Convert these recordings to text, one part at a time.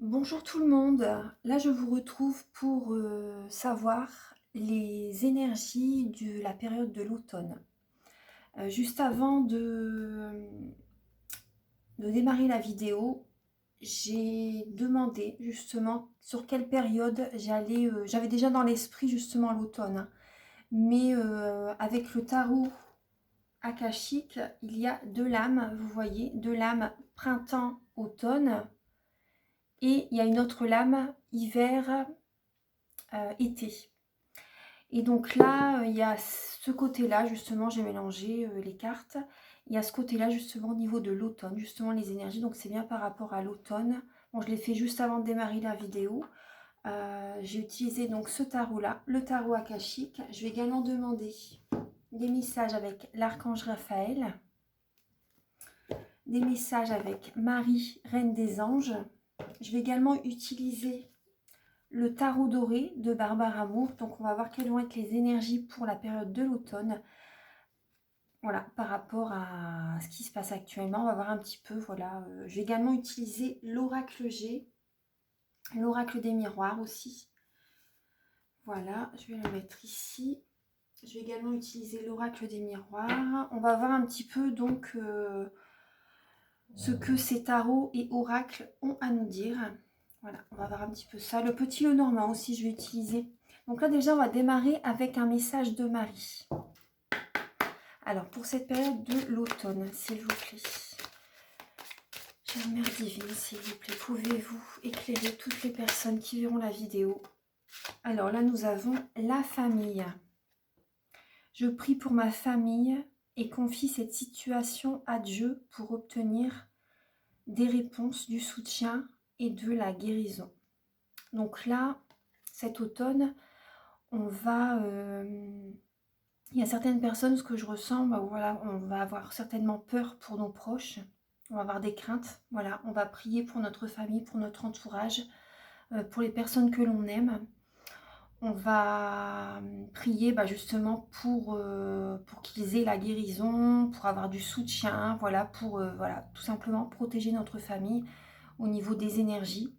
Bonjour tout le monde. Là, je vous retrouve pour savoir les énergies de la période de l'automne. Juste avant de démarrer la vidéo, j'ai demandé justement sur quelle période j'avais déjà dans l'esprit justement l'automne, hein. Mais avec le tarot akashique, il y a deux lames, vous voyez, deux lames printemps-automne. Et il y a une autre lame hiver, été. Et donc là, il y a ce côté-là, justement, j'ai mélangé les cartes. Il y a ce côté-là, justement, au niveau de l'automne, justement, les énergies. Donc c'est bien par rapport à l'automne. Bon, je l'ai fait juste avant de démarrer la vidéo. J'ai utilisé donc ce tarot-là, le tarot akashique. Je vais également demander des messages avec l'archange Raphaël, des messages avec Marie, reine des anges. Je vais également utiliser le tarot doré de Barbara Moore. Donc on va voir quelles vont être les énergies pour la période de l'automne. Voilà, par rapport à ce qui se passe actuellement, on va voir un petit peu, voilà. Je vais également utiliser l'oracle G, l'oracle des miroirs aussi. Voilà, je vais le mettre ici. Je vais également utiliser l'oracle des miroirs. On va voir un petit peu donc ce que ces tarots et oracles ont à nous dire. Voilà, on va voir un petit peu ça. Le petit Lenormand aussi, je vais utiliser. Donc là, déjà, on va démarrer avec un message de Marie. Alors, pour cette période de l'automne, s'il vous plaît. Chère Mère Divine, s'il vous plaît, pouvez-vous éclairer toutes les personnes qui verront la vidéo? Alors là, nous avons la famille. Je prie pour ma famille et confie cette situation à Dieu pour obtenir des réponses, du soutien et de la guérison. Donc là, cet automne, on va... il y a certaines personnes, ce que je ressens, voilà, on va avoir certainement peur pour nos proches. On va avoir des craintes. Voilà, on va prier pour notre famille, pour notre entourage, pour les personnes que l'on aime. On va prier justement pour qu'ils aient la guérison, pour avoir du soutien, voilà, pour voilà, tout simplement protéger notre famille au niveau des énergies.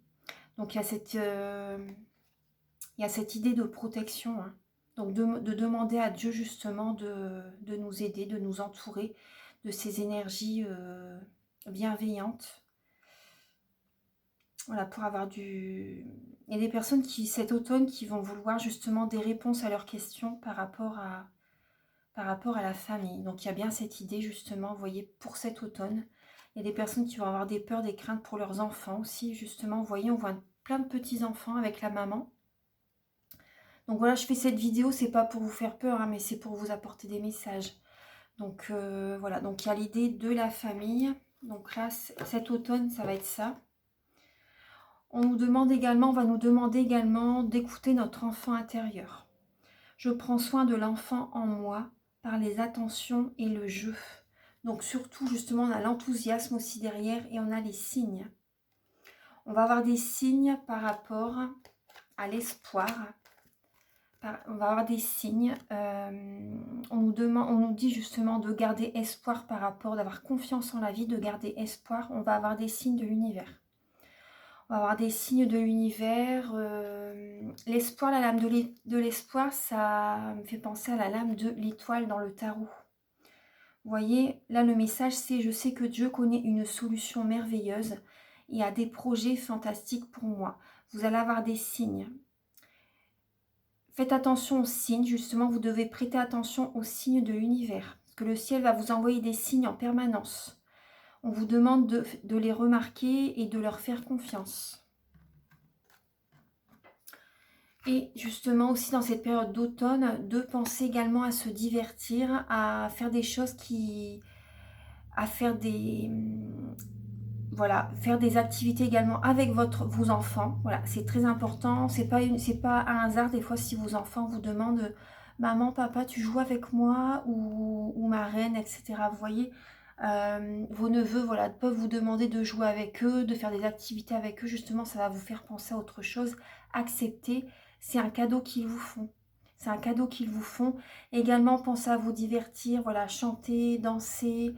Donc il y a cette idée de protection, hein. Donc de demander à Dieu justement de nous aider, de nous entourer de ces énergies bienveillantes. Voilà, pour avoir du... Il y a des personnes qui, cet automne, qui vont vouloir justement des réponses à leurs questions par rapport à la famille. Donc il y a bien cette idée justement, vous voyez, pour cet automne. Il y a des personnes qui vont avoir des peurs, des craintes pour leurs enfants aussi, justement. Vous voyez, on voit plein de petits-enfants avec la maman. Donc voilà, je fais cette vidéo, c'est pas pour vous faire peur, hein, mais c'est pour vous apporter des messages. Donc voilà, donc il y a l'idée de la famille. Donc là, cet automne, ça va être ça. On va nous demander également d'écouter notre enfant intérieur. Je prends soin de l'enfant en moi par les attentions et le jeu. Donc surtout, justement, on a l'enthousiasme aussi derrière et on a les signes. On va avoir des signes par rapport à l'espoir. On va avoir des signes. On nous dit justement de garder espoir par rapport, d'avoir confiance en la vie, de garder espoir. On va avoir des signes de l'univers. On va avoir des signes de l'univers. L'espoir, la lame de l'espoir, ça me fait penser à la lame de l'étoile dans le tarot. Vous voyez, là le message c'est: je sais que Dieu connaît une solution merveilleuse et a des projets fantastiques pour moi. Vous allez avoir des signes. Faites attention aux signes, justement, vous devez prêter attention aux signes de l'univers. Parce que le ciel va vous envoyer des signes en permanence. On vous demande de les remarquer et de leur faire confiance. Et justement aussi dans cette période d'automne, de penser également à se divertir, à faire des choses à faire des... Voilà, faire des activités également avec vos enfants. Voilà, c'est très important. C'est pas un hasard des fois si vos enfants vous demandent maman, papa, tu joues avec moi ou ma reine, etc. Vous voyez, vos neveux, voilà, peuvent vous demander de jouer avec eux, de faire des activités avec eux. Justement, ça va vous faire penser à autre chose. Accepter, c'est un cadeau qu'ils vous font. C'est un cadeau qu'ils vous font. Également, pensez à vous divertir, voilà, chanter, danser.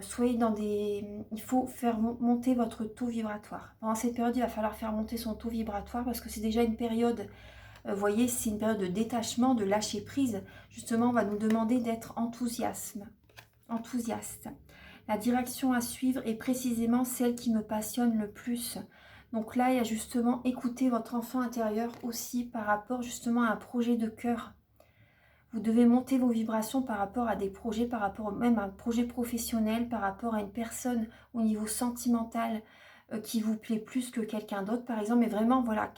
soyez dans des... Il faut faire monter votre taux vibratoire. Pendant cette période, il va falloir faire monter son taux vibratoire parce que c'est déjà une période, vous voyez, c'est une période de détachement, de lâcher prise. Justement, on va nous demander d'être enthousiaste. La direction à suivre est précisément celle qui me passionne le plus. Donc là, il y a justement écouter votre enfant intérieur aussi par rapport justement à un projet de cœur. Vous devez monter vos vibrations par rapport à des projets, par rapport même à un projet professionnel, par rapport à une personne au niveau sentimental qui vous plaît plus que quelqu'un d'autre, par exemple. Mais vraiment, voilà,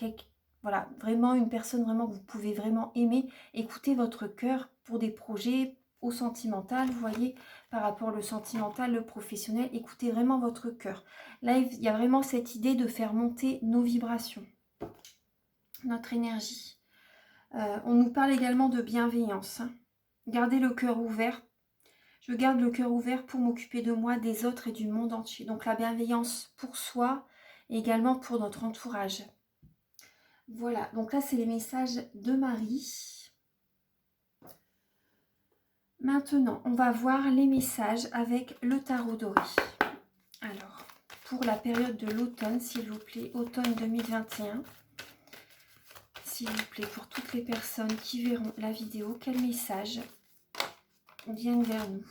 voilà, vraiment une personne vraiment que vous pouvez vraiment aimer. Écoutez votre cœur pour des projets au sentimental, vous voyez, par rapport au sentimental, le professionnel. Écoutez vraiment votre cœur. Là, il y a vraiment cette idée de faire monter nos vibrations, notre énergie. On nous parle également de bienveillance. Gardez le cœur ouvert. Je garde le cœur ouvert pour m'occuper de moi, des autres et du monde entier. Donc la bienveillance pour soi et également pour notre entourage. Voilà, donc là c'est les messages de Marie. Maintenant, on va voir les messages avec le tarot doré. Alors, pour la période de l'automne, s'il vous plaît, automne 2021. S'il vous plaît, pour toutes les personnes qui verront la vidéo, quels messages viennent vers nous?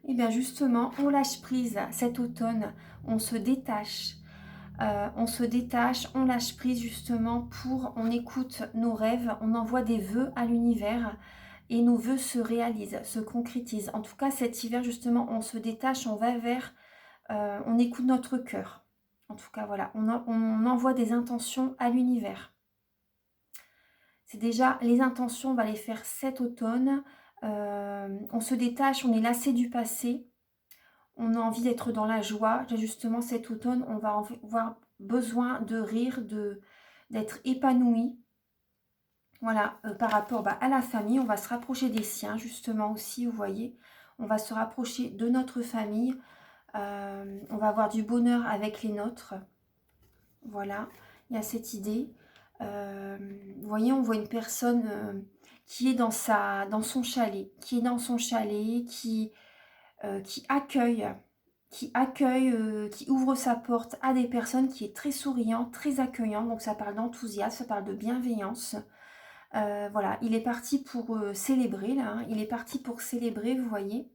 Et bien justement, on lâche prise cet automne, on se détache. On lâche prise justement on écoute nos rêves, on envoie des vœux à l'univers et nos vœux se réalisent, se concrétisent. En tout cas, cet hiver justement, on se détache, on va vers, on écoute notre cœur. En tout cas, voilà, on envoie des intentions à l'univers. C'est déjà, les intentions, on va les faire cet automne. On se détache, on est lassé du passé. On a envie d'être dans la joie. Justement, cet automne, on va avoir besoin de rire, d'être épanoui. Voilà, par rapport à la famille, on va se rapprocher des siens, justement aussi, vous voyez. On va se rapprocher de notre famille. On va avoir du bonheur avec les nôtres. Voilà, il y a cette idée. Vous voyez, on voit une personne qui est dans son chalet, qui accueille, qui ouvre sa porte à des personnes, qui est très souriant, très accueillant. Donc ça parle d'enthousiasme, ça parle de bienveillance. Voilà, il est parti pour célébrer là, hein. Il est parti pour célébrer, vous voyez.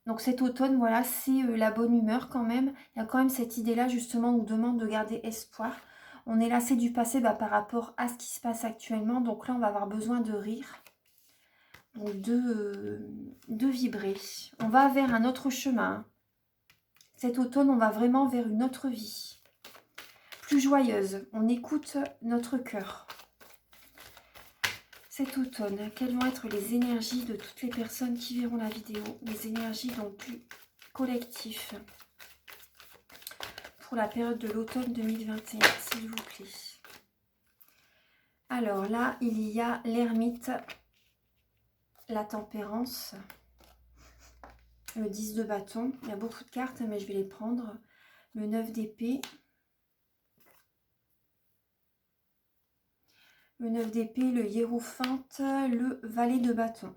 Donc cet automne, voilà, c'est la bonne humeur quand même. Il y a quand même cette idée-là, justement, on nous demande de garder espoir. On est lassé du passé par rapport à ce qui se passe actuellement. Donc là, on va avoir besoin de rire, donc de vibrer. On va vers un autre chemin. Cet automne, on va vraiment vers une autre vie, plus joyeuse. On écoute notre cœur. Cet automne, quelles vont être les énergies de toutes les personnes qui verront la vidéo? Les énergies donc plus collectives pour la période de l'automne 2021, s'il vous plaît. Alors là, il y a l'ermite, la tempérance, le 10 de bâton. Il y a beaucoup de cartes, mais je vais les prendre. Le 9 d'épée. Le 9 d'épée, le hiérophante, le valet de bâton.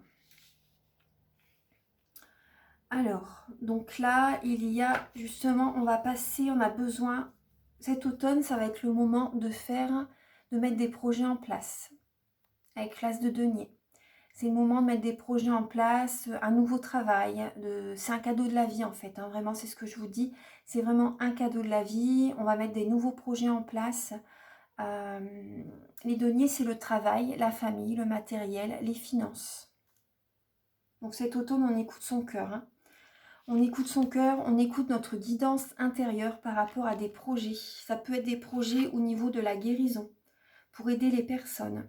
Alors, donc là, il y a justement, on va passer, on a besoin, cet automne, ça va être le moment de mettre des projets en place, avec l'as de denier. C'est le moment de mettre des projets en place, un nouveau travail, c'est un cadeau de la vie en fait, hein, vraiment c'est ce que je vous dis, c'est vraiment un cadeau de la vie, on va mettre des nouveaux projets en place. Les deniers, c'est le travail, la famille, le matériel, les finances. Donc cet automne, on écoute son cœur, hein. On écoute son cœur, on écoute notre guidance intérieure par rapport à des projets. Ça peut être des projets au niveau de la guérison, pour aider les personnes.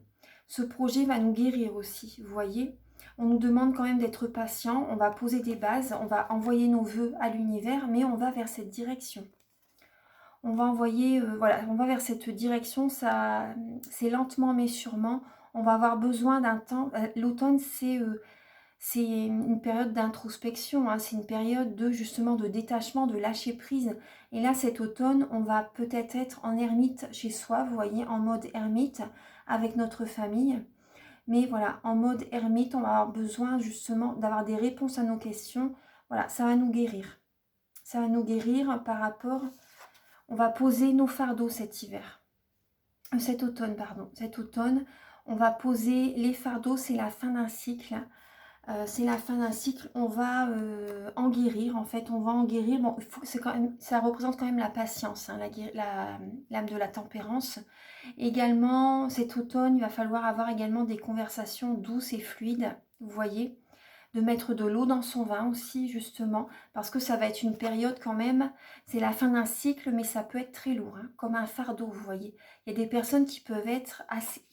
Ce projet va nous guérir aussi, vous voyez. On nous demande quand même d'être patient, on va poser des bases, on va envoyer nos vœux à l'univers, mais on va vers cette direction. On va envoyer, voilà, on va vers cette direction, ça, c'est lentement mais sûrement. On va avoir besoin d'un temps. L'automne, c'est une période d'introspection, hein, c'est une période justement de détachement, de lâcher prise. Et là, cet automne, on va peut-être être en ermite chez soi, vous voyez, en mode ermite avec notre famille. Mais voilà, en mode ermite, on va avoir besoin justement d'avoir des réponses à nos questions. Voilà, ça va nous guérir. Ça va nous guérir par rapport... On va poser nos fardeaux cet hiver. Cet automne, pardon. Cet automne, on va poser les fardeaux, c'est la fin d'un cycle. C'est la fin d'un cycle, on va en guérir, en fait, on va en guérir. Bon, il faut que quand même, ça représente quand même la patience, hein, l'âme de la tempérance. Également, cet automne, il va falloir avoir également des conversations douces et fluides, vous voyez, de mettre de l'eau dans son vin aussi, justement, parce que ça va être une période quand même, c'est la fin d'un cycle, mais ça peut être très lourd, hein, comme un fardeau, vous voyez. Il y a des personnes qui peuvent être assez...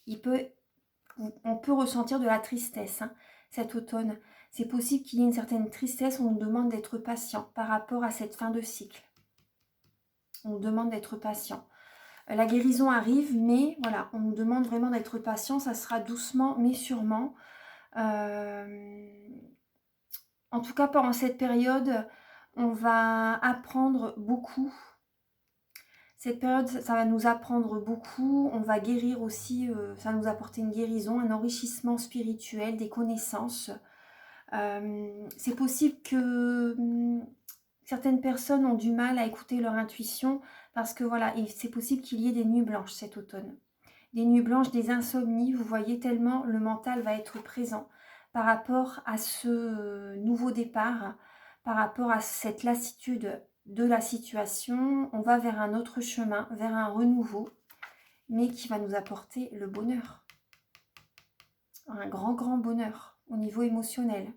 On peut ressentir de la tristesse, hein, cet automne. C'est possible qu'il y ait une certaine tristesse, on nous demande d'être patient par rapport à cette fin de cycle. On nous demande d'être patient. La guérison arrive, mais voilà, on nous demande vraiment d'être patient, ça sera doucement mais sûrement. En tout cas, pendant cette période, on va apprendre beaucoup. Cette période, ça va nous apprendre beaucoup. On va guérir aussi, ça va nous apporter une guérison, un enrichissement spirituel, des connaissances. C'est possible que certaines personnes ont du mal à écouter leur intuition parce que voilà, c'est possible qu'il y ait des nuits blanches cet automne. Des nuits blanches, des insomnies, vous voyez tellement le mental va être présent par rapport à ce nouveau départ, par rapport à cette lassitude de la situation. On va vers un autre chemin, vers un renouveau, mais qui va nous apporter le bonheur. Un grand, grand bonheur au niveau émotionnel.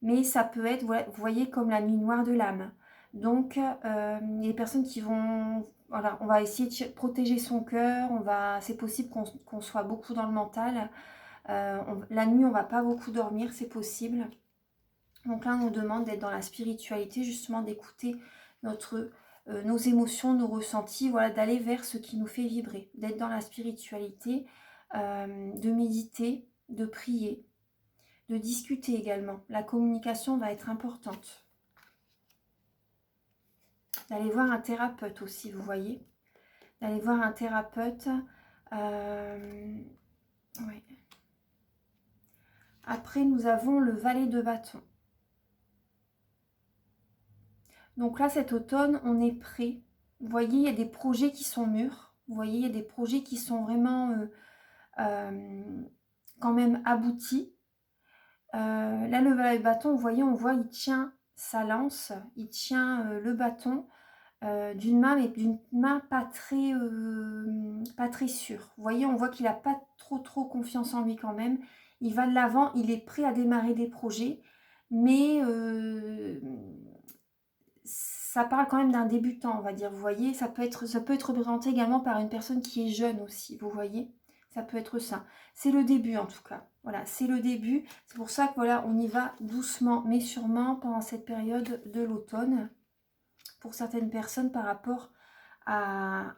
Mais ça peut être, vous voyez, comme la nuit noire de l'âme. Donc, les personnes qui vont... Voilà, on va essayer de protéger son cœur. C'est possible qu'on soit beaucoup dans le mental. La nuit, on ne va pas beaucoup dormir, c'est possible. Donc là, on nous demande d'être dans la spiritualité, justement d'écouter nos émotions, nos ressentis, voilà, d'aller vers ce qui nous fait vibrer, d'être dans la spiritualité, de méditer, de prier, de discuter également. La communication va être importante. D'aller voir un thérapeute aussi, vous voyez. D'aller voir un thérapeute. Ouais. Après, nous avons le valet de bâton. Donc là, cet automne, on est prêt. Vous voyez, il y a des projets qui sont mûrs. Vous voyez, il y a des projets qui sont vraiment quand même aboutis. Là, le valet de bâton, vous voyez, on voit, il tient sa lance, il tient le bâton d'une main, mais d'une main pas très sûre. Vous voyez, on voit qu'il n'a pas trop confiance en lui quand même. Il va de l'avant, il est prêt à démarrer des projets, mais ça parle quand même d'un débutant, on va dire. Vous voyez, ça peut être représenté également par une personne qui est jeune aussi, vous voyez. Ça peut être ça. C'est le début en tout cas. Voilà, c'est le début. C'est pour ça que voilà, on y va doucement, mais sûrement pendant cette période de l'automne. Pour certaines personnes par rapport à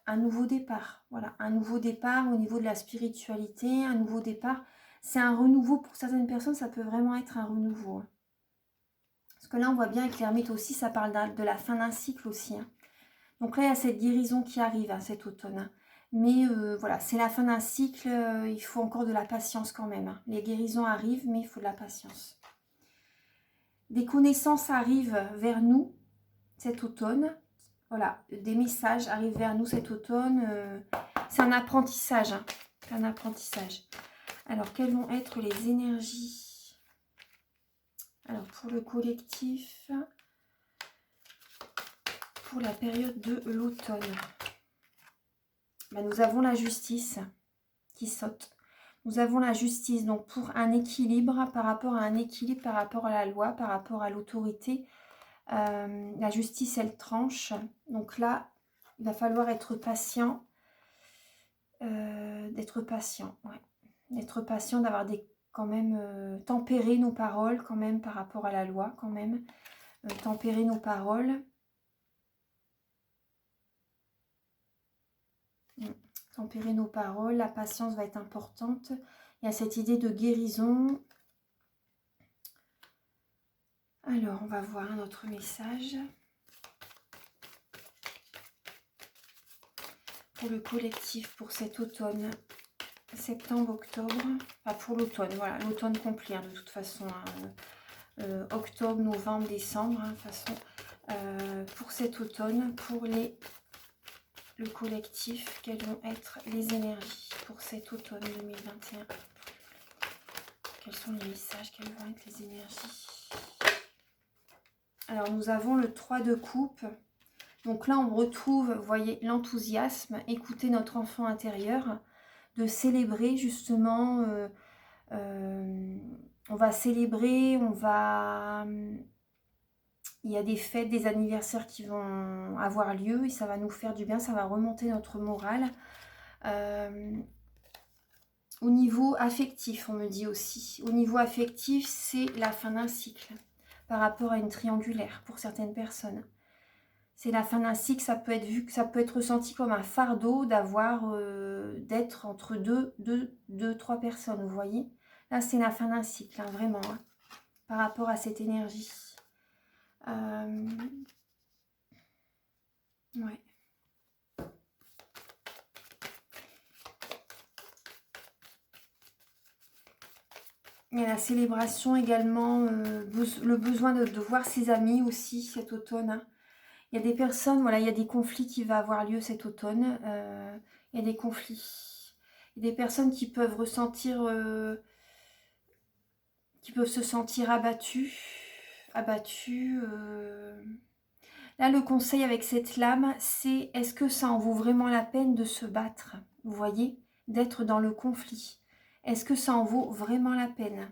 un nouveau départ. Voilà, un nouveau départ au niveau de la spiritualité, un nouveau départ. C'est un renouveau pour certaines personnes, ça peut vraiment être un renouveau. Parce que là, on voit bien avec l'ermite aussi, ça parle de la fin d'un cycle aussi. Hein. Donc là, il y a cette guérison qui arrive cet automne. Hein. Mais voilà, c'est la fin d'un cycle, il faut encore de la patience quand même. Hein. Les guérisons arrivent, mais il faut de la patience. Des connaissances arrivent vers nous cet automne. Voilà, des messages arrivent vers nous cet automne. C'est un apprentissage. Hein. C'est un apprentissage. Alors, quelles vont être les énergies? Alors, pour le collectif, pour la période de l'automne, nous avons la justice qui saute. Nous avons la justice, donc pour un équilibre, par rapport à la loi, par rapport à l'autorité. La justice, elle tranche. Donc là, il va falloir être patient. D'être patient, ouais. D'être patient, d'avoir quand même tempérer nos paroles quand même par rapport à la loi quand même. Tempérer nos paroles. Tempérer nos paroles, la patience va être importante. Il y a cette idée de guérison. Alors, on va voir un autre message. Pour le collectif, pour cet automne. septembre, octobre, enfin pour l'automne, voilà, l'automne complet hein, de toute façon, hein, octobre, novembre, décembre, hein, de toute façon, pour cet automne, pour le collectif, quelles vont être les énergies pour cet automne 2021? Quels sont les messages, quelles vont être les énergies? Alors nous avons le 3 de coupe. Donc là on retrouve, vous voyez, l'enthousiasme, écouter notre enfant intérieur, de célébrer justement, on va célébrer, il y a des fêtes, des anniversaires qui vont avoir lieu et ça va nous faire du bien, ça va remonter notre morale. Au niveau affectif, on me dit aussi. Au niveau affectif, c'est la fin d'un cycle par rapport à une triangulaire pour certaines personnes. C'est la fin d'un cycle, ça peut être vu, ça peut être ressenti comme un fardeau d'être entre trois personnes, vous voyez. Là, c'est la fin d'un cycle, hein, vraiment, hein, par rapport à cette énergie. Ouais. Il y a la célébration également, le besoin de voir ses amis aussi cet automne. Hein. Il y a des personnes, voilà, il y a des conflits qui vont avoir lieu cet automne. Il y a des conflits. Il y a des personnes qui peuvent ressentir, qui peuvent se sentir abattues. Là, le conseil avec cette lame, c'est est-ce que ça en vaut vraiment la peine de se battre? Vous voyez, d'être dans le conflit. Est-ce que ça en vaut vraiment la peine?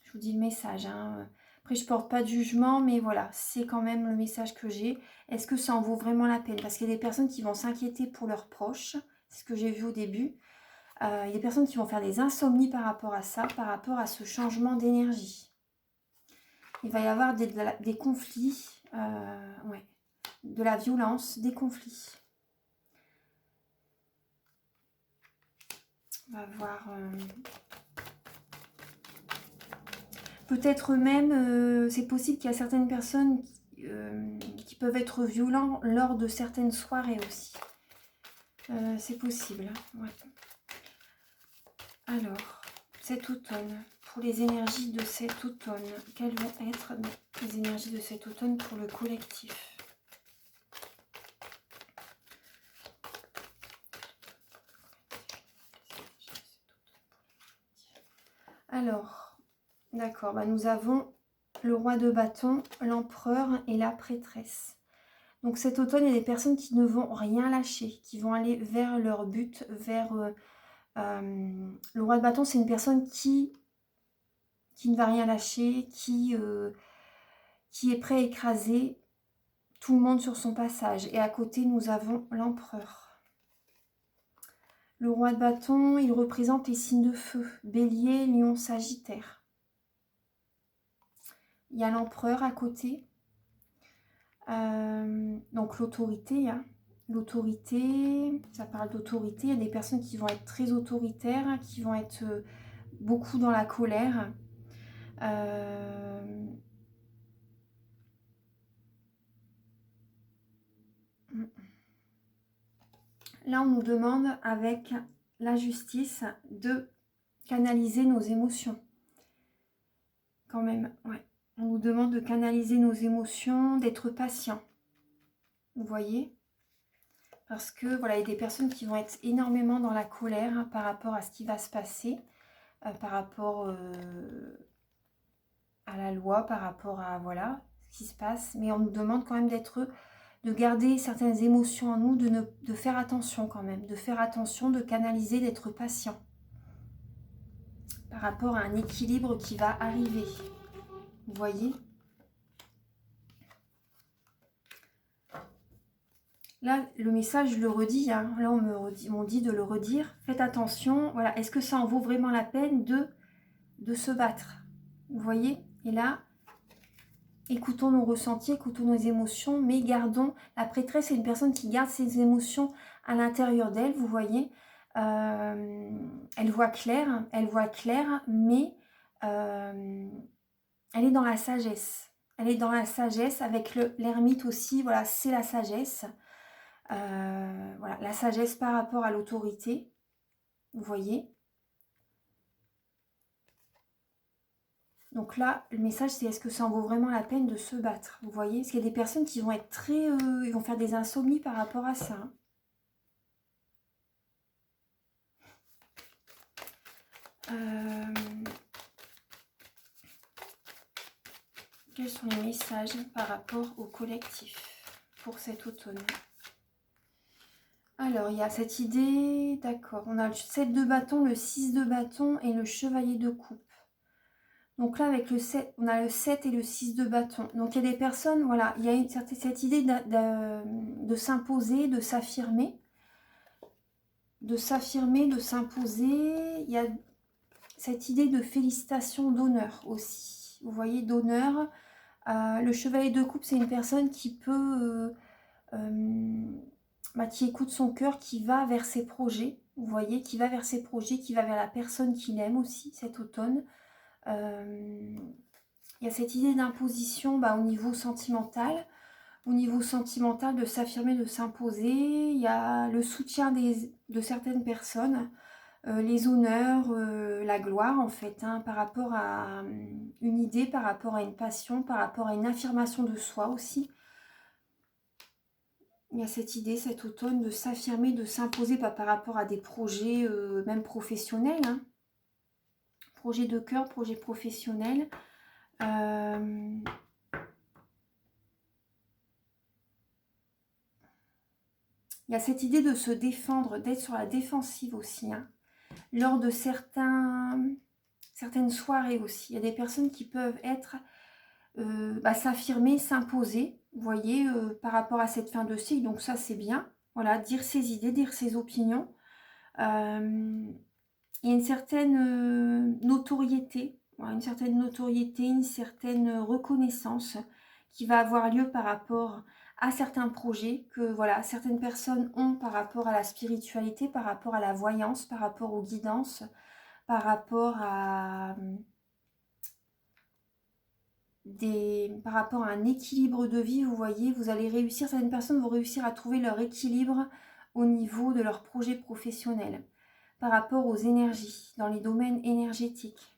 Je vous dis le message. Hein. Après, je ne porte pas de jugement, mais voilà, c'est quand même le message que j'ai. Est-ce que ça en vaut vraiment la peine? Parce qu'il y a des personnes qui vont s'inquiéter pour leurs proches. C'est ce que j'ai vu au début. Il y a des personnes qui vont faire des insomnies par rapport à ça, par rapport à ce changement d'énergie. Il va y avoir des conflits, ouais, de la violence, des conflits. On va voir... Peut-être même, c'est possible qu'il y a certaines personnes qui peuvent être violents lors de certaines soirées aussi. C'est possible. Ouais. Alors, cet automne, pour les énergies de cet automne, quelles vont être les énergies de cet automne pour le collectif? Alors, d'accord, bah nous avons le roi de bâton, l'empereur et la prêtresse. Donc cet automne, il y a des personnes qui ne vont rien lâcher, qui vont aller vers leur but, vers... le roi de bâton, c'est une personne qui ne va rien lâcher, qui est prêt à écraser tout le monde sur son passage. Et à côté, nous avons l'empereur. Le roi de bâton, il représente les signes de feu, bélier, lion, sagittaire. Il y a l'empereur à côté. Donc l'autorité, hein. L'autorité, ça parle d'autorité. Il y a des personnes qui vont être très autoritaires, qui vont être beaucoup dans la colère. Là, on nous demande avec la justice de canaliser nos émotions. Quand même, ouais. On nous demande de canaliser nos émotions, d'être patient. Vous voyez? Parce que voilà, il y a des personnes qui vont être énormément dans la colère hein, par rapport à ce qui va se passer, par rapport à la loi, par rapport à voilà ce qui se passe. Mais on nous demande quand même de garder certaines émotions en nous, de faire attention quand même, de faire attention, de canaliser, d'être patient par rapport à un équilibre qui va arriver. Vous voyez? Là, le message, je le redis, hein. Là, on m'ont dit de le redire. Faites attention, voilà. Est-ce que ça en vaut vraiment la peine de se battre? Vous voyez? Et là, écoutons nos ressentis, écoutons nos émotions, mais gardons... La prêtresse, c'est une personne qui garde ses émotions à l'intérieur d'elle, vous voyez. Elle voit clair, mais elle est dans la sagesse. Elle est dans la sagesse avec l'ermite aussi, voilà, c'est la sagesse. Voilà, la sagesse par rapport à l'autorité. vous voyez. Donc là, le message, c'est est-ce que ça en vaut vraiment la peine de se battre? Vous voyez? Parce qu'il y a des personnes qui vont être très... ils vont faire des insomnies par rapport à ça. Quels sont les messages par rapport au collectif pour cet automne? Alors, il y a cette idée, d'accord, on a le 7 de bâton, le 6 de bâton et le chevalier de coupe. Donc là, avec le 7, on a le 7 et le 6 de bâton. Donc il y a des personnes, voilà, il y a cette idée de s'imposer, de s'affirmer. De s'affirmer, de s'imposer. Il y a cette idée de félicitations, d'honneur aussi. Vous voyez, d'honneur. Le chevalier de coupe, c'est une personne qui peut... qui écoute son cœur, qui va vers ses projets. Vous voyez, qui va vers ses projets, qui va vers la personne qu'il aime aussi cet automne. Il y a cette idée d'imposition au niveau sentimental. Au niveau sentimental, de s'affirmer, de s'imposer. Il y a le soutien de certaines personnes, les honneurs, la gloire en fait, par rapport à une idée, par rapport à une passion, par rapport à une affirmation de soi aussi. Il y a cette idée cet automne de s'affirmer, de s'imposer par rapport à des projets même professionnels. Projets de cœur, projets professionnels. Il y a cette idée de se défendre, d'être sur la défensive aussi. Lors de certaines soirées aussi. Il y a des personnes qui peuvent être s'affirmer, s'imposer, vous voyez, par rapport à cette fin de cycle. Donc ça, c'est bien. Voilà, dire ses idées, dire ses opinions. Il y a une certaine notoriété, voilà, une certaine reconnaissance qui va avoir lieu par rapport à certains projets que voilà, certaines personnes ont par rapport à la spiritualité, par rapport à la voyance, par rapport aux guidances, par rapport à par rapport à un équilibre de vie. Vous voyez, vous allez réussir, certaines personnes vont réussir à trouver leur équilibre au niveau de leur projet professionnel, par rapport aux énergies, dans les domaines énergétiques.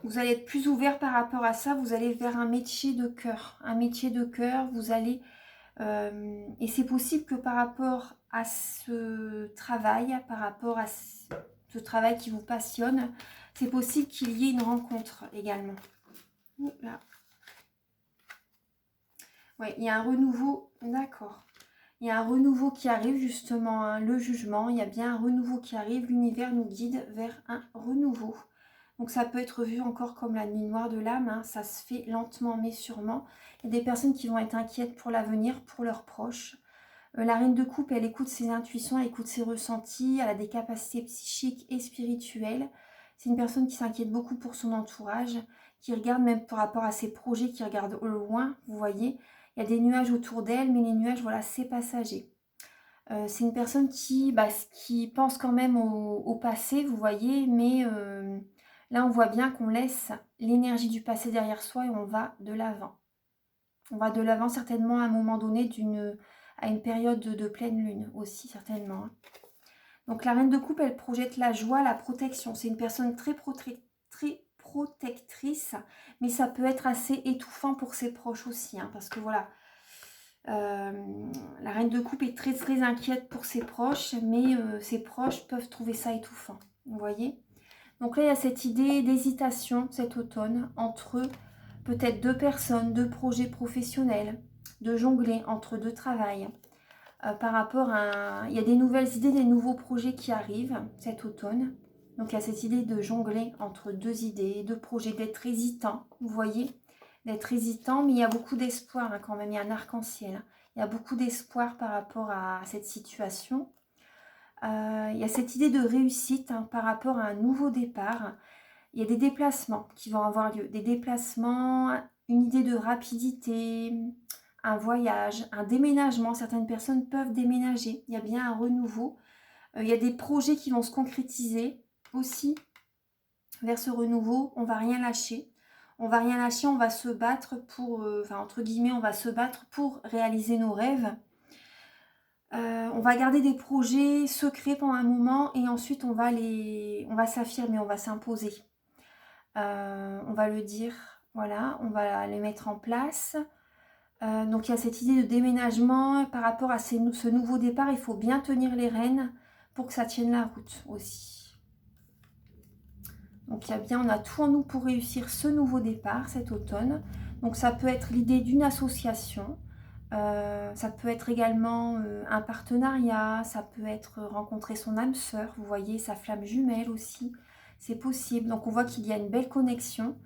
Vous allez être plus ouvert par rapport à ça, vous allez vers un métier de cœur. Un métier de cœur, vous allez... et c'est possible que par rapport à ce travail, par rapport à ce travail qui vous passionne, c'est possible qu'il y ait une rencontre également. Là. Ouais, il y a un renouveau, d'accord. Il y a un renouveau qui arrive justement, le jugement, il y a bien un renouveau qui arrive, l'univers nous guide vers un renouveau. Donc ça peut être vu encore comme la nuit noire de l'âme, ça se fait lentement mais sûrement. Il y a des personnes qui vont être inquiètes pour l'avenir, pour leurs proches. La reine de coupe, elle écoute ses intuitions, elle écoute ses ressentis, elle a des capacités psychiques et spirituelles. C'est une personne qui s'inquiète beaucoup pour son entourage, qui regarde même par rapport à ses projets, qui regarde au loin, vous voyez. Il y a des nuages autour d'elle, mais les nuages, voilà, c'est passager. C'est une personne qui pense quand même au passé, vous voyez, mais là, on voit bien qu'on laisse l'énergie du passé derrière soi et on va de l'avant. On va de l'avant certainement à un moment donné à une période de pleine lune aussi, certainement. Donc la reine de coupe, elle projette la joie, la protection. C'est une personne très protectrice, mais ça peut être assez étouffant pour ses proches aussi, parce que voilà, la reine de coupe est très très inquiète pour ses proches, mais ses proches peuvent trouver ça étouffant, vous voyez. Donc là, il y a cette idée d'hésitation cet automne entre peut-être deux personnes, deux projets professionnels, de jongler entre deux travails. Par rapport à... Il y a des nouvelles idées, des nouveaux projets qui arrivent cet automne. Donc il y a cette idée de jongler entre deux idées, deux projets, d'être hésitant, vous voyez, d'être hésitant, mais il y a beaucoup d'espoir quand même, il y a un arc-en-ciel. Il y a beaucoup d'espoir par rapport à cette situation. Il y a cette idée de réussite par rapport à un nouveau départ. Il y a des déplacements qui vont avoir lieu, des déplacements, une idée de rapidité, un voyage, un déménagement. Certaines personnes peuvent déménager, il y a bien un renouveau. Il y a des projets qui vont se concrétiser aussi vers ce renouveau. On ne va rien lâcher. On va rien lâcher, on va se battre pour, entre guillemets, on va se battre pour réaliser nos rêves. On va garder des projets secrets pendant un moment et ensuite on va s'affirmer, on va s'imposer. On va le dire, voilà, on va les mettre en place. Donc il y a cette idée de déménagement par rapport à ce nouveau départ, il faut bien tenir les rênes pour que ça tienne la route aussi. Donc on a tout en nous pour réussir ce nouveau départ cet automne. Donc ça peut être l'idée d'une association, ça peut être également un partenariat, ça peut être rencontrer son âme sœur, vous voyez, sa flamme jumelle aussi, c'est possible. Donc on voit qu'il y a une belle connexion.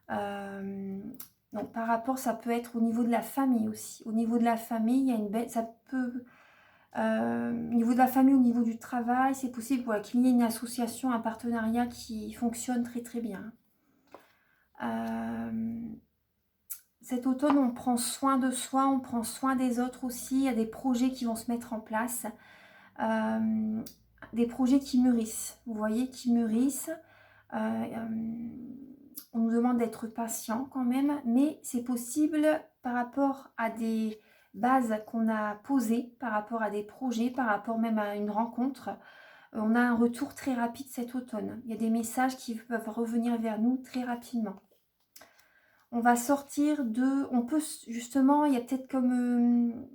Donc par rapport, ça peut être au niveau de la famille aussi. Au niveau de la famille, il y a une belle, ça peut, au niveau de la famille, au niveau du travail, c'est possible voilà, qu'il y ait une association, un partenariat qui fonctionne très très bien. Cet automne, on prend soin de soi, on prend soin des autres aussi. Il y a des projets qui vont se mettre en place. Des projets qui mûrissent, vous voyez, qui mûrissent. On nous demande d'être patient quand même, mais c'est possible par rapport à des bases qu'on a posées, par rapport à des projets, par rapport même à une rencontre. On a un retour très rapide cet automne. Il y a des messages qui peuvent revenir vers nous très rapidement. On va sortir de... On peut justement, il y a peut-être comme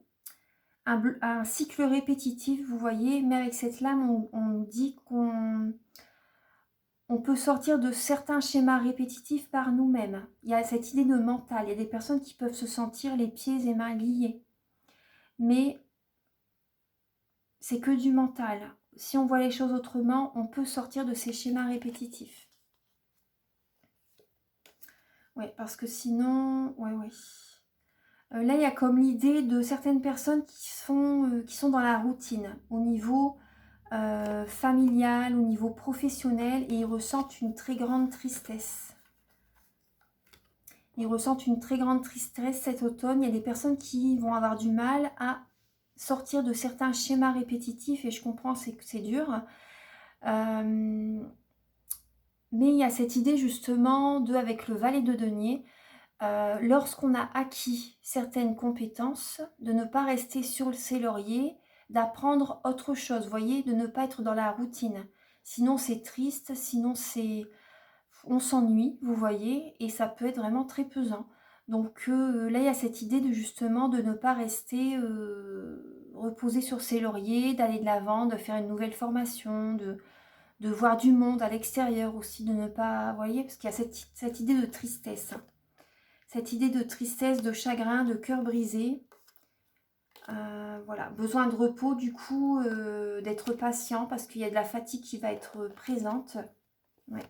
un cycle répétitif, vous voyez, mais avec cette lame, on dit qu'on peut sortir de certains schémas répétitifs par nous-mêmes. Il y a cette idée de mental. Il y a des personnes qui peuvent se sentir les pieds et mains liés. Mais c'est que du mental. Si on voit les choses autrement, on peut sortir de ces schémas répétitifs. Oui, parce que sinon... Ouais. Là, il y a comme l'idée de certaines personnes qui sont dans la routine, au niveau familial, au niveau professionnel, et ils ressentent une très grande tristesse. Ils ressentent une très grande tristesse cet automne. Il y a des personnes qui vont avoir du mal à sortir de certains schémas répétitifs, et je comprends, que c'est dur. Mais il y a cette idée justement avec le valet de denier, lorsqu'on a acquis certaines compétences, de ne pas rester sur ses lauriers, d'apprendre autre chose, vous voyez, de ne pas être dans la routine. Sinon c'est triste, sinon on s'ennuie, vous voyez, et ça peut être vraiment très pesant. Donc là, il y a cette idée de justement de ne pas rester reposé sur ses lauriers, d'aller de l'avant, de faire une nouvelle formation, de voir du monde à l'extérieur aussi, de ne pas, vous voyez, parce qu'il y a cette idée de tristesse. Cette idée de tristesse, de chagrin, de cœur brisé. Voilà, besoin de repos du coup, d'être patient parce qu'il y a de la fatigue qui va être présente. Ouais.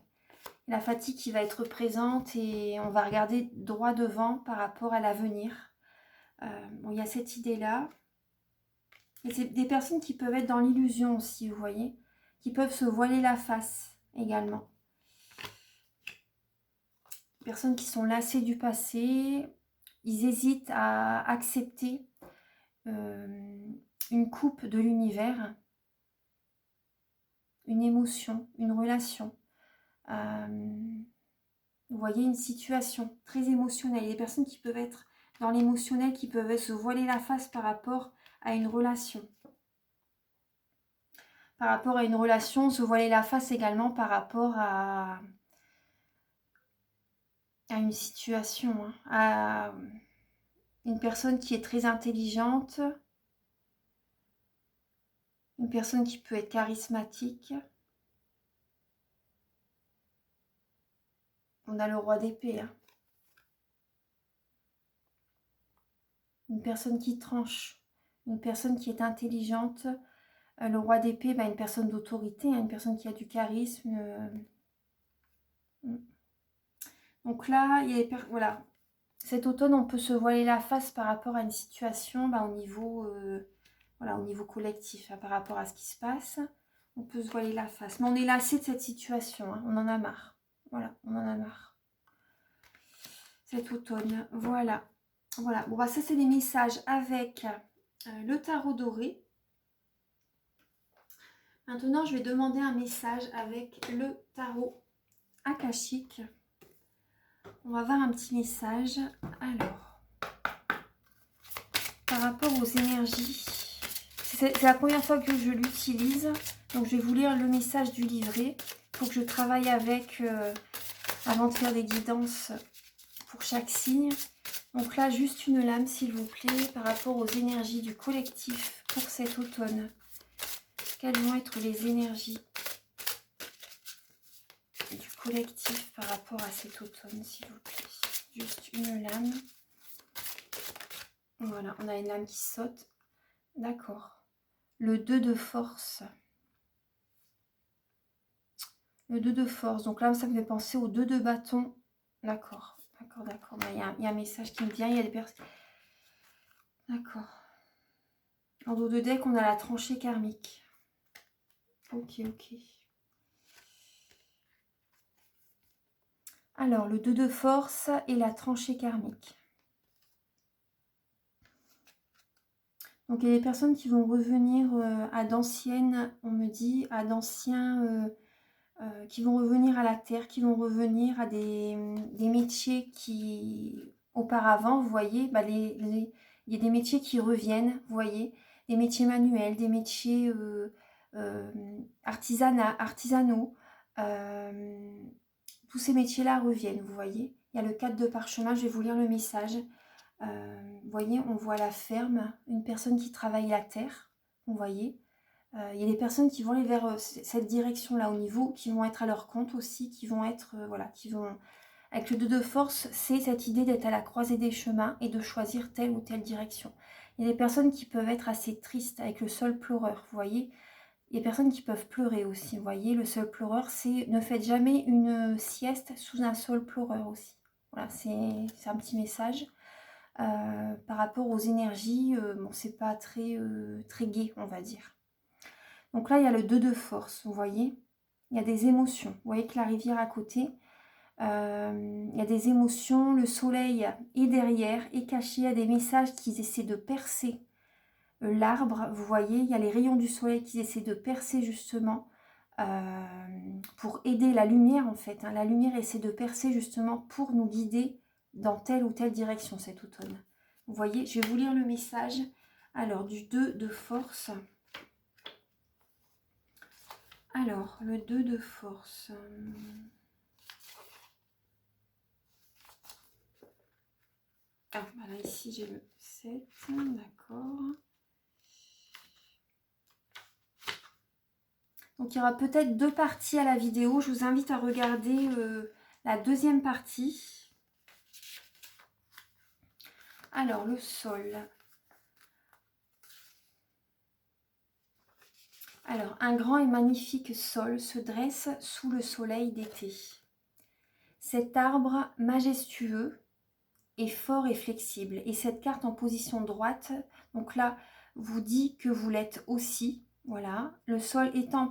La fatigue qui va être présente et on va regarder droit devant par rapport à l'avenir. Bon, il y a cette idée-là. Et c'est des personnes qui peuvent être dans l'illusion aussi, vous voyez, qui peuvent se voiler la face également. Personnes qui sont lassées du passé, ils hésitent à accepter une coupe de l'univers, une émotion, une relation. Vous voyez, une situation très émotionnelle. Il y a des personnes qui peuvent être dans l'émotionnel, qui peuvent se voiler la face par rapport à une relation. Par rapport à une relation, se voiler la face également par rapport à une situation, hein, à une personne qui est très intelligente, une personne qui peut être charismatique. On a le roi d'épée. Hein. Une personne qui tranche, une personne qui est intelligente. Le roi d'épée, une personne d'autorité, hein, une personne qui a du charisme. Donc là, voilà. Cet automne, on peut se voiler la face par rapport à une situation au niveau collectif, hein, par rapport à ce qui se passe. On peut se voiler la face. Mais on est lassé de cette situation, hein, on en a marre. Voilà, on en a marre. Cet automne, voilà. Voilà, bon, ça c'est des messages avec le tarot doré. Maintenant, je vais demander un message avec le tarot akashique. On va voir un petit message. Alors, par rapport aux énergies, c'est la première fois que je l'utilise. Donc je vais vous lire le message du livret. Il faut que je travaille avec avant de faire des guidances pour chaque signe. Donc là, juste une lame, s'il vous plaît, par rapport aux énergies du collectif pour cet automne. Quelles vont être les énergies du collectif par rapport à cet automne, s'il vous plaît? Juste une lame. Voilà, on a une lame qui saute. D'accord. Le 2 de force. Le 2 de force. Donc là, ça me fait penser au 2 de bâton. D'accord. D'accord, d'accord. Il y a un message qui me vient. Il y a des personnes... D'accord. En dos de deck, on a la tranchée karmique. Ok, ok. Alors, le 2 de force et la tranchée karmique. Donc, il y a des personnes qui vont revenir à d'anciennes, on me dit, à d'anciens... qui vont revenir à la terre, qui vont revenir à des métiers qui, auparavant, vous voyez, bah il y a des métiers qui reviennent, vous voyez, des métiers manuels, des métiers artisanaux. Tous ces métiers-là reviennent, vous voyez. Il y a le 4 de parchemin, je vais vous lire le message. Vous voyez, on voit la ferme, une personne qui travaille la terre, vous voyez. Il y a des personnes qui vont aller vers cette direction-là au niveau, qui vont être à leur compte aussi, qui vont être, voilà, qui vont... Avec le 2 de force, c'est cette idée d'être à la croisée des chemins et de choisir telle ou telle direction. Il y a des personnes qui peuvent être assez tristes avec le sol pleureur, vous voyez. Il y a des personnes qui peuvent pleurer aussi, vous voyez. Le sol pleureur, c'est ne faites jamais une sieste sous un sol pleureur aussi. Voilà, c'est un petit message. Par rapport aux énergies, bon, c'est pas très gai, on va dire. Donc là, il y a le 2 de force, vous voyez. Il y a des émotions. Vous voyez que la rivière à côté, il y a des émotions. Le soleil est derrière, est caché. Il y a des messages qui essaient de percer l'arbre. Vous voyez, il y a les rayons du soleil qui essaient de percer justement pour aider la lumière en fait. La lumière essaie de percer justement pour nous guider dans telle ou telle direction cet automne. Vous voyez, je vais vous lire le message. Alors, du 2 de force... Alors, le 2 de force. Ah, voilà, ici j'ai le 7, d'accord. Donc, il y aura peut-être 2 parties à la vidéo. Je vous invite à regarder la deuxième partie. Alors, le sol. Alors, un grand et magnifique sol se dresse sous le soleil d'été. Cet arbre majestueux est fort et flexible. Et cette carte en position droite, donc là, vous dit que vous l'êtes aussi. Voilà, le sol étant